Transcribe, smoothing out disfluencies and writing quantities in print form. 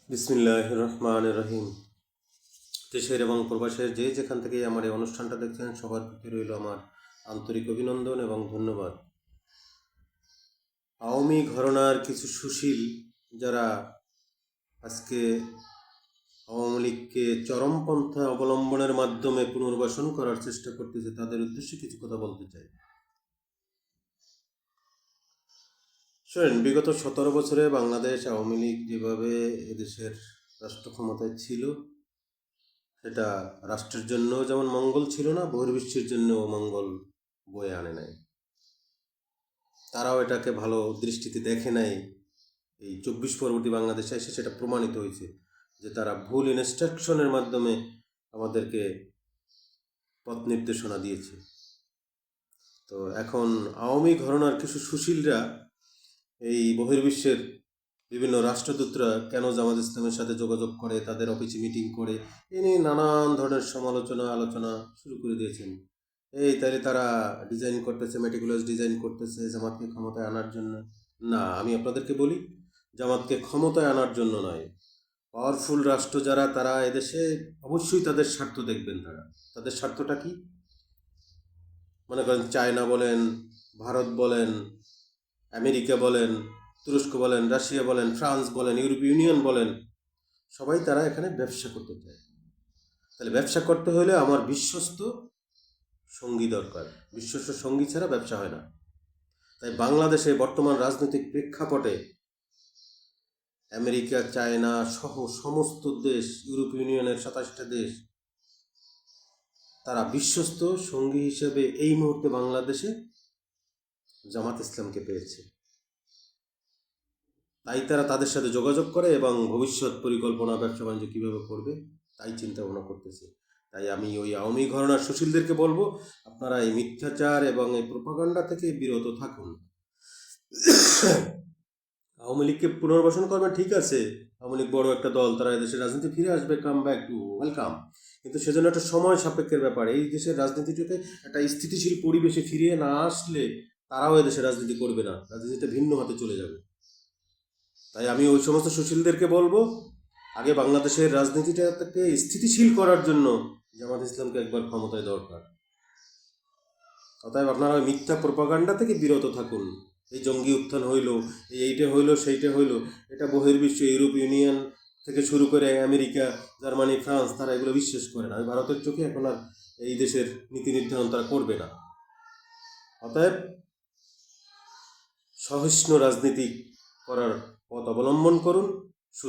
বিসমিল্লাহির রহমানির রহিম। দেশের এবং প্রবাসের যে যেখান থেকে আমার এই অনুষ্ঠানটা দেখছেন সবার প্রতি রইল আমার আন্তরিক অভিনন্দন এবং ধন্যবাদ। আওয়ামী ঘরানার কিছু সুশীল যারা আজকে আওয়ামী লীগকে চরমপন্থা অবলম্বনের মাধ্যমে পুনর্বাসন করার চেষ্টা করতেছে, তাদের উদ্দেশ্যে কিছু কথা বলতে চাই। শোনেন, বিগত 17 বছরে বাংলাদেশ আওয়ামী লীগ যেভাবে এদেশের রাষ্ট্র ক্ষমতায় ছিল, সেটা রাষ্ট্রের জন্য যেমন মঙ্গল ছিল না, বহির্বিশ্বের জন্যও মঙ্গল বয়ে আনে নাই। তারাও এটাকে ভালো দৃষ্টিতে দেখে নাই। এই 24 পরবর্তী বাংলাদেশে এসে সেটা প্রমাণিত হয়েছে যে তারা ভুল ইনস্ট্রাকশনের মাধ্যমে আমাদেরকে পথ নির্দেশনা দিয়েছে। তো এখন আওয়ামী ঘরানার কিছু সুশীলরা এই বহির্বিশ্বের বিভিন্ন রাষ্ট্রদূতরা কেন জামাত ইসলামের সাথে যোগাযোগ করে, তাদের অফিসে মিটিং করে, এ নিয়ে নানান ধরনের আলোচনা শুরু করে দিয়েছেন। তাইলে তারা ডিজাইন করতেছে, মেটিকুলাস ডিজাইন করতেছে জামাতকে ক্ষমতায় আনার জন্য। না, আমি আপনাদেরকে বলি, জামাতকে ক্ষমতায় আনার জন্য নয়। পাওয়ারফুল রাষ্ট্র যারা, তারা এদেশে অবশ্যই তাদের স্বার্থ দেখবেন। তাদের স্বার্থটা কি? মনে করেন চায়না বলেন, ভারত বলেন, আমেরিকা বলেন, তুরস্ক বলেন, রাশিয়া বলেন, ফ্রান্স বলেন, ইউরোপীয় ইউনিয়ন বলেন, সবাই তারা এখানে ব্যবসা করতে চায়। তাহলে ব্যবসা করতে হলে আমার বিশ্বস্ত সঙ্গী দরকার। বিশ্বস্ত সঙ্গী ছাড়া ব্যবসা হয় না। তাই বাংলাদেশে বর্তমান রাজনৈতিক প্রেক্ষাপটে আমেরিকা, চায়না সহ সমস্ত দেশ, ইউরোপীয় ইউনিয়নের 27টা দেশ, তারা বিশ্বস্ত সঙ্গী হিসেবে এই মুহূর্তে বাংলাদেশে জামাত ইসলামকে পেয়েছে। তাই তারা তাদের সাথে যোগাযোগ করে এবং ভবিষ্যৎ পরিকল্পনা, ব্যবসা বাণিজ্য কীভাবে করবে তাই চিন্তা ভাবনা করতেছে। তাই আমি ওই আওয়ামী ঘরানার সুশীলদেরকে বলবো, আপনারা এই মিথ্যাচার এবং এই প্রোপাগান্ডা থেকে বিরত থাকুন। আওয়ামী লীগকে পুনর্বাসন করবেন, ঠিক আছে, আওয়ামী লীগ বড় একটা দল, তারা দেশের রাজনীতি ফিরে আসবে, কাম ব্যাক টু ওয়েলকাম। কিন্তু সেজন্য একটা সময় সাপেক্ষের ব্যাপার। এই দেশের রাজনীতিটাকে একটা স্থিতিশীল পরিবেশে ফিরিয়ে না আসলে তারাও এদেশের রাজনীতি করবে না, রাজনীতিটা ভিন্ন হাতে চলে যাবে। তাই আমি ওই সমস্ত সুশীলদেরকে বলবো, আগে বাংলাদেশের রাজনীতিটাকে স্থিতিশীল করার জন্য জামাত ইসলামকে একবার ক্ষমতায় দরকার। অতএব আপনারা মিথ্যা প্রোপাগান্ডা থেকে বিরত থাকুন। এই জঙ্গি উত্থান হইল, এইটা হইল, সেইটা হইল, এটা বহির্বিশ্ব, ইউরোপ ইউনিয়ন থেকে শুরু করে আমেরিকা, জার্মানি, ফ্রান্স, তারা এগুলো বিশ্বাস করে না। ভারতের চোখে এখন আর এই দেশের নীতি নির্ধারণ তারা করবে না। অতএব সহিষ্ণু রাজনীতি করার পথ অবলম্বন করুন।